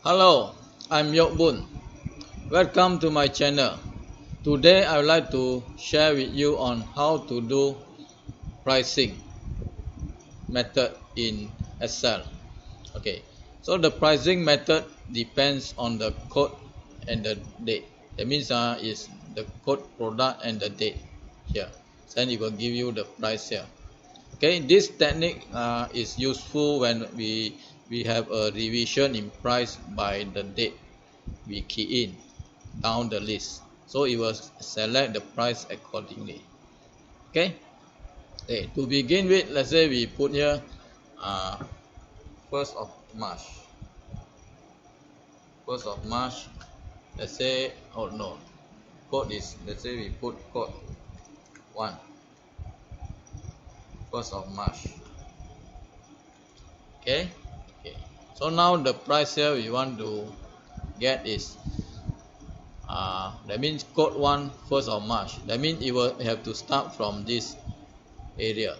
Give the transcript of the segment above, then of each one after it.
Hello, I'm Yok Boon. Welcome to my channel. Today I would like to share with you on how to do pricing method in Excel. Okay, so the pricing method depends on the code and the date. That means is the code, product and the date here. Then it will give you the price here. Okay, this technique is useful when we have a revision in price by the date we key in down the list, so it will select the price accordingly. Okay, to begin with, let's say we put here 1st of March. 1st of March, let's say, oh no, code is, let's say we put code 1, 1st of March. Okay, so now the price here we want to get is that means code 1, 1st of March. That means it will have to start from this area.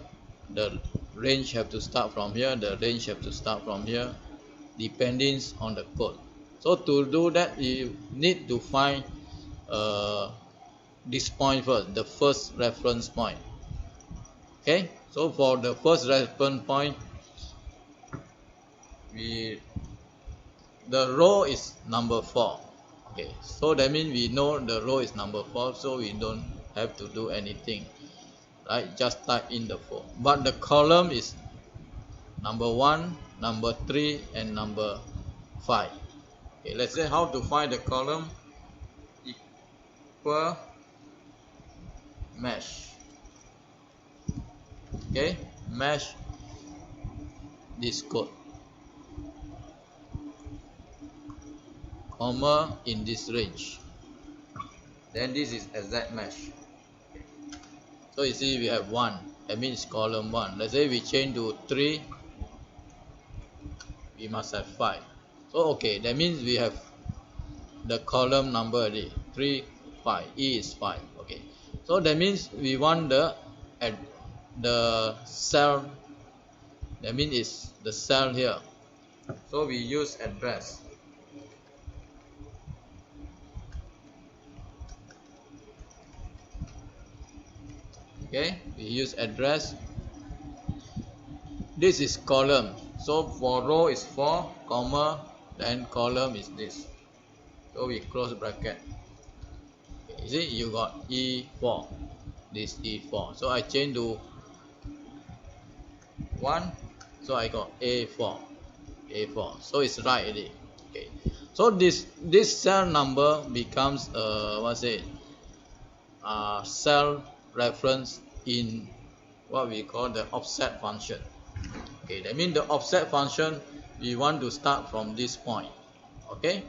The range have to start from here, the range have to start from here, depending on the code. So to do that, you need to find this point first, the first reference point. Okay, so for the first reference point, the row is number 4. Okay, so that means we know the row is number 4, so we don't have to do anything, right? Just type in the 4, but the column is number 1, number 3 and number 5. Okay, let's say how to find the column. Equal mesh. Okay, mesh this code, comma in this range, then this is exact mesh. So you see we have 1, that means column 1. Let's say we change to 3, we must have 5. So okay, that means we have the column number already, 3, 5, E is 5. Okay, so that means we want the cell, that means it's the cell here, so we use address. Okay, we use address. This is column, so for row is 4, comma, then column is this, so we close bracket. Okay, you see you got E4, this E4, so I change to 1, so I got A4, so it's right already. Okay, so this cell number becomes cell reference in what we call the offset function. Okay, that means the offset function we want to start from this point. Okay,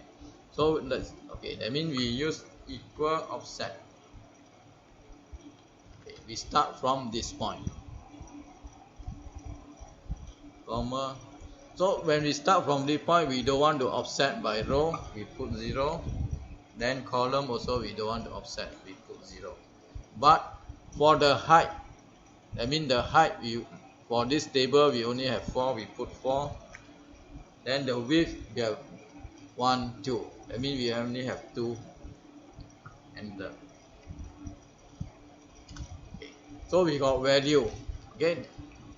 so that means we use equal offset. Okay, we start from this point, comma. So when we start from this point, we don't want to offset by row, we put 0. Then column also we don't want to offset, we put 0. But for the height, that means the height, for this table we only have 4, we put 4. Then the width we have 1, 2, that means we only have 2. Enter. Okay, so we got value. Okay,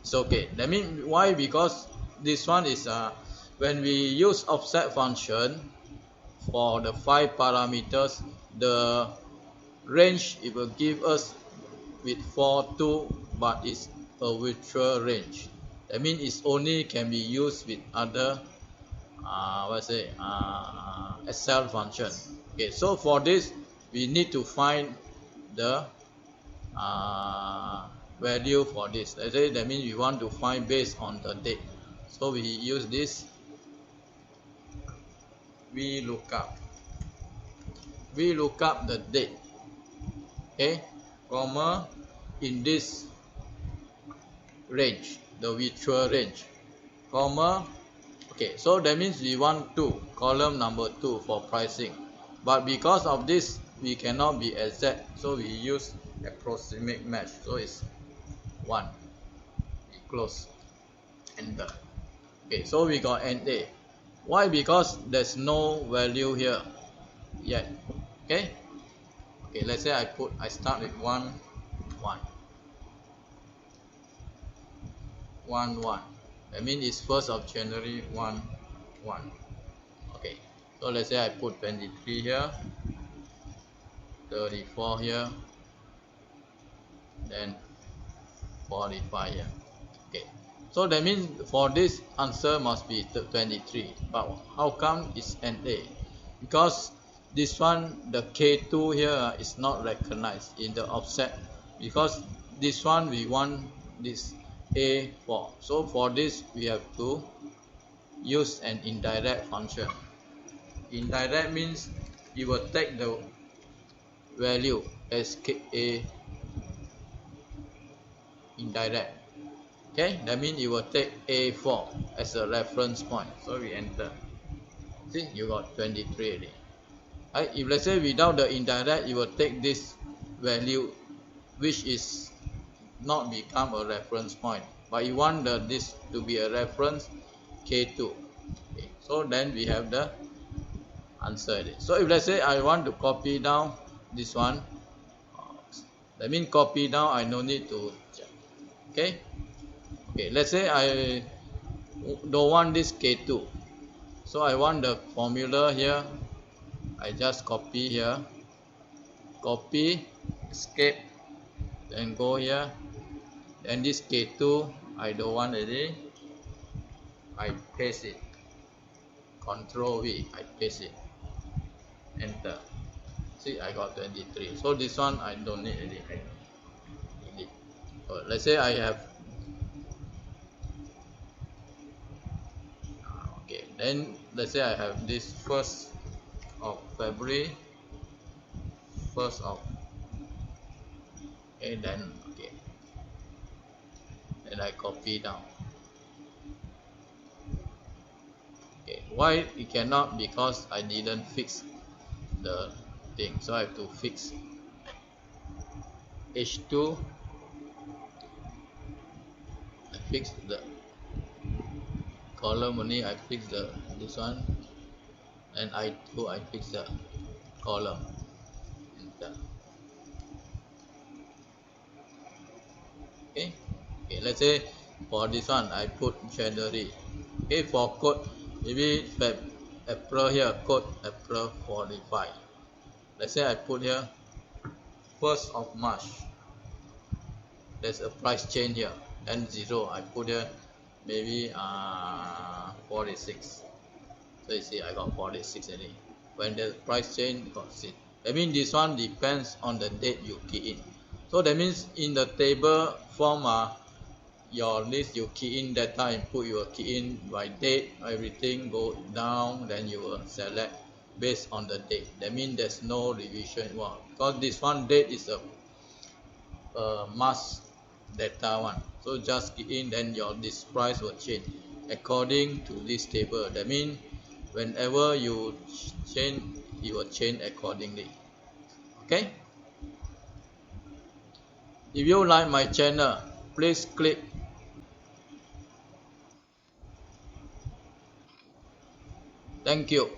it's okay. That means why? Because this one is when we use offset function for the 5 parameters, the range it will give us with 4, 2, but it's a virtual range. That means it's only can be used with other Excel function. Okay, so for this we need to find the value for this. Let's say that means we want to find based on the date, so we use this VLOOKUP the date. Okay, comma in this range, the virtual range, comma. Okay, so that means we want 2, column number 2 for pricing, but because of this we cannot be exact, so we use approximate match, so it's 1. We close, enter. Okay, so we got NA. Why? Because there's no value here yet. Okay. Okay, let's say I start with 1 1 1 1. That means it's 1st of January 1 1. Okay, so let's say I put 23 here, 34 here, then 45 here. Okay, so that means for this answer must be 23, but how come it's NA? Because this one, the K2 here is not recognized in the offset, because this one we want this A4. So for this we have to use an indirect function. Indirect means you will take the value as A indirect. Okay, that means you will take A4 as a reference point. So we enter. See, you got 23 already. Right? If let's say without the indirect, you will take this value, which is not become a reference point, but you want this to be a reference, K2. Okay, so then we have the answer already. So if let's say I want to copy down this one, that means copy down, I no need to check. Okay. Okay, let's say I don't want this K2, so I want the formula here. I just copy here, copy, escape, then go here. Then this K2 I don't want already. I paste it. Control V, I paste it. Enter. See, I got 23. So this one I don't need already. So let's say I have. Okay, then let's say I have this 1st of February, 1st of. Okay, then okay. Then I copy down. Okay, why it cannot? Because I didn't fix the thing, so I have to fix H2. I fix the column only. I fix this one, and I2 I fix the column. Enter. Okay. Okay, let's say for this one I put January. Okay, for code maybe April here, code April 45. Let's say I put here 1st of March. There's a price change here, and 0 I put here maybe 46. So you see I got 46 already. When the price change, got 6. I mean this one depends on the date you key in. So that means in the table form, your list you key in data input, you will key in by date, everything go down, then you will select based on the date. That means there's no revision. Well, because this one date is a mass data one. So just key in, then this price will change according to this table. That means whenever you change, it will change accordingly. Okay. If you like my channel, please click. Thank you.